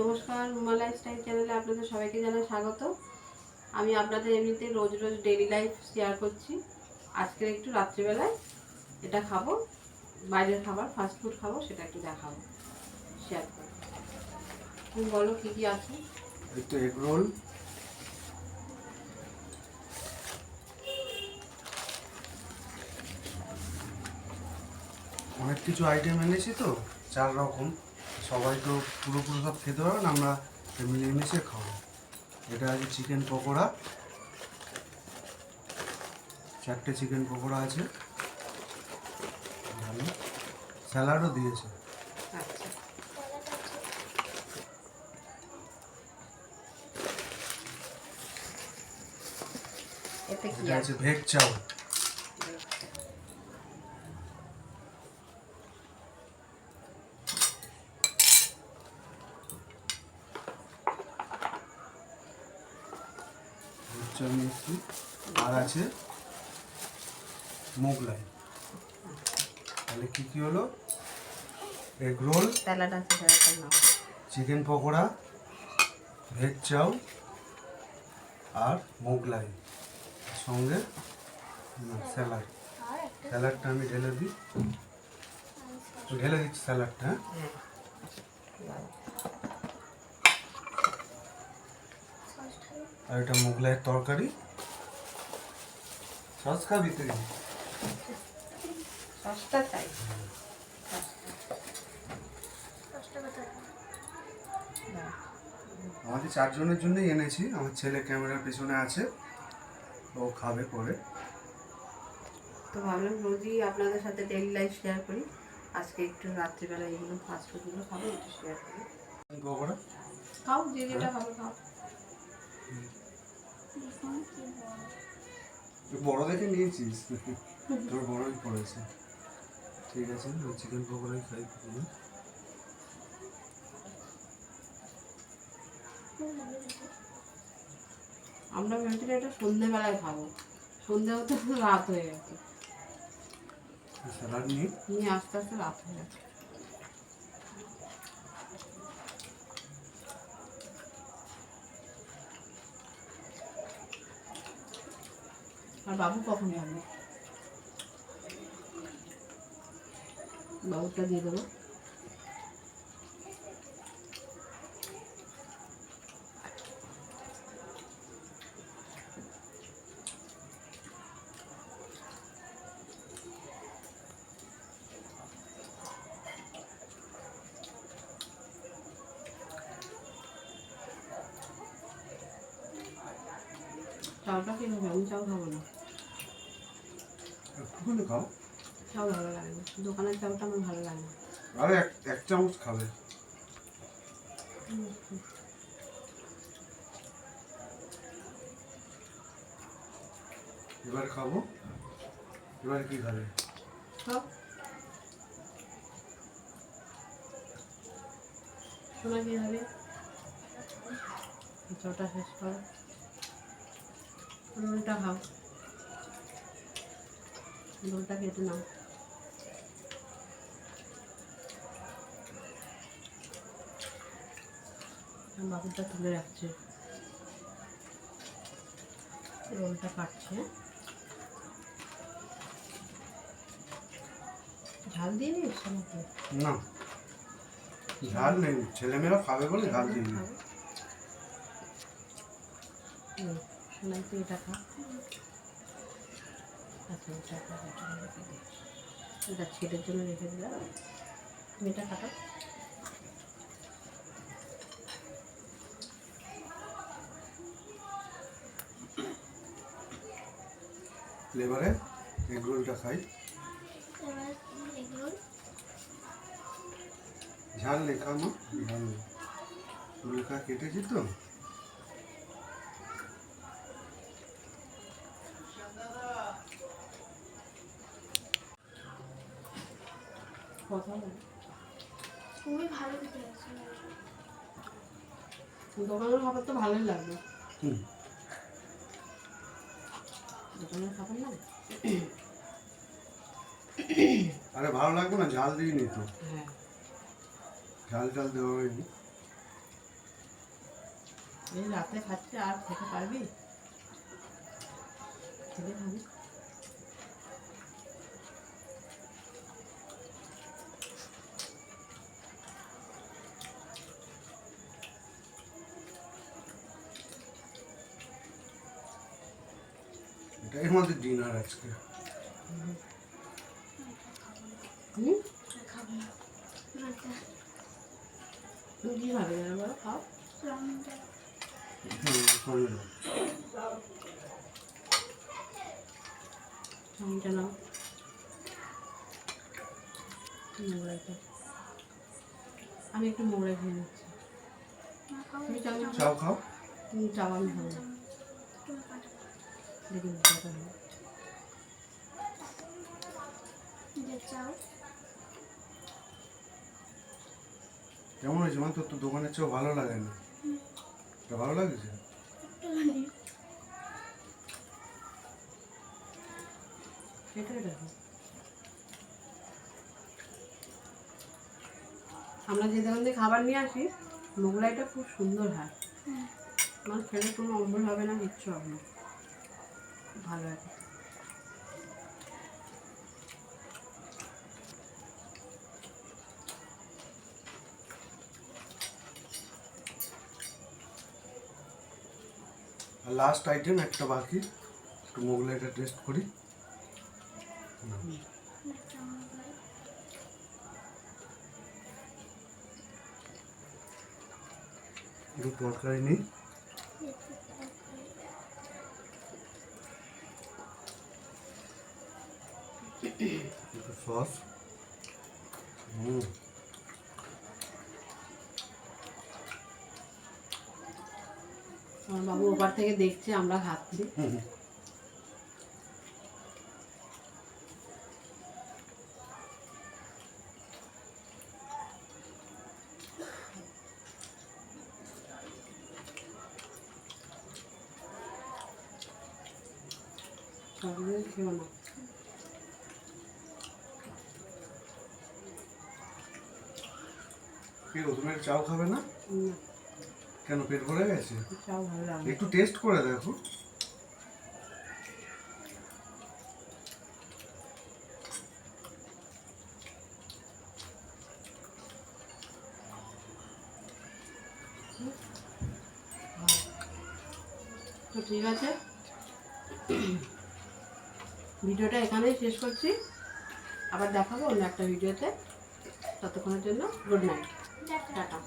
নমস্কার, রুমা লাইফস্টাইল চ্যানেলে আপনাদের সবাইকে জানাই স্বাগত। আমি আপনাদের এমনিতে রোজ রোজ ডেইলি লাইফ শেয়ার করছি। আজকের একটু রাত্রিবেলায় এটা খাবো, বাইরের খাবার ফাস্ট ফুড খাবো, সেটা একটু দেখাবো, শেয়ার করবো। তুমি বলো কী কী আছে। একটু এগ রোল, অনেক কিছু আইটেম এনেছি তো 4 রকম। সবাই তো পুরোপুরি সব খেতে পারবে না, আমরা মিলেমিশে খাবো। এটা আছে চিকেন পকোড়া, 4টে চিকেন পকোড়া আছে, ভালো স্যালাডও দিয়েছে। আচ্ছা, এতে কি এটা আছে আছে? ভেজ চাউ, ভেজ চাউ মিষ্টি, আর আছে মোগলাই। তাহলে কি কি হলো? এগ রোল, স্যালাড আছে, স্যালাডটা নাও। চিকেন পকোড়া, ভেজ চাউ আর মোগলাই, সঙ্গে স্যালাড। স্যালাডটা আমি ঢেলে দিই, ঢেলে দিচ্ছি স্যালাডটা। হ্যাঁ, আর এটা মোগলাইয়ের তরকারি। সস খাবি তুই? সসটা চাই। আমাদের 4 জনের জন্যই এনেছি। আমার ছেলে ক্যামেরার পেছনে আছে, ও খাবে পরে। তো ভাবলাম রোজই আপনাদের সাথে ডেইলি লাইফ শেয়ার করি, আজকে একটু রাত্রিবেলা এইগুলো ফাস্ট ফুডগুলো খাবো, একটু শেয়ার করি। পকোড়া খাও, যে যেটা খাবে খাও। বড় দেখে নিয়েছিস, তোর বড়ই পড়েছে। ঠিক আছে, চিকেন পকোড়াই খাই প্রথমে। আমরা ভেবেছিলাম এটা সন্ধ্যেবেলায় খাবো, সন্ধ্যে হতে হতে রাত হয়ে গেছে, স্যালাড নিয়ে নিয়ে আস্তে আস্তে রাত হয়ে গেছে। আর বাবু কখন যাবে? বাবুটা দিয়ে দেবো। চাউটা কিভাবে? আমি চাউ খাবো না, একটুখানি খাও। চাউ ভালো লাগে না, দোকানের চাউটা আমার ভালো লাগে না। আরে এক চামচ খাবে। এবার খাবো। এবার কি খাবে? সব শোনা কি হবে, চাউটা শেষ করো, রোলটা খাও, রোলটা কেটে নাও। বাবুটা তুলে রাখছে, রোলটা কাটছে। ঝাল দিয়ে নিস আমাকে? না, ঝাল নেই, ছেলেমেয়েরা খাবে বলে ঝাল দিই না। শোনাই তুই এটা খা। আচ্ছা, এটা রেখে দিই, এটা ছেলের জন্য রেখে দিলাম, তুমি এটা কাটো। এবারে এগ রোলটা খাই। ঝাল নেই, খা মা, ঝাল নেই। রুলকা কেটেছি তো। কথা বল। খুবই ভালো খেতে আছে। দোকানের খাবার তো ভালোই লাগবে। হুম, দোকানের খাবার না, আরে ভালো লাগবে না, ঝাল দিইনি তো, হ্যাঁ, ঝাল টাল দেওয়া হয়নি। এই রাতে খাচ্ছে আর খেতে পারবি? খেলে খাবি। এটাই আমাদের ডিনার আজকে। হুম? খাবো না রোলটা তুমি কি খাবে জানো বলো? খাও। রাউন্ডটা সঙ্গে দাও। চাউমিনটা নাও। মোগলাইটা আমি একটু মোগলাই খেয়ে নিচ্ছি। না খাবো তুমি চাউমিন চাও খাও। তুমি চাও আমি খাবো না। তুমি কাটো দেখি কথা হবে। যে চাও কেমন হয়েছে মা? তোর তো দোকানের চেয়েও ভালো লাগে না। এটা ভালো লাগছে? একটুখানি এটাই দেখো। আমরা যে দোকান থেকে খাবার নিয়ে আসি মোগলাইটা খুব সুন্দর হয়। হ্যাঁ আমার খেলে কোনো অম্বল হবে না, কিচ্ছু হবে না, খুব ভালো লাগে। আর লাস্ট আইটেম একটা বাকি, একটু মোগলাইটা টেস্ট করি। একটা মোগলাই একটু তরকারি নিই। একটু তরকারি একটু সস। আমার বাবু ওপার থেকে দেখছে আমরা খাচ্ছি। সবগুলো খেও না। কি গো, তুমি চাও খাবে না? না, কেন, পেট ভরে গেছে? চাও ভালো লাগে না। একটু টেস্ট করে দেখো। তো ঠিক আছে, ভিডিওটা এখানেই শেষ করছি। আবার দেখাবো অন্য একটা ভিডিওতে। ততক্ষণের জন্য গুড নাইট, টাটা টাটা।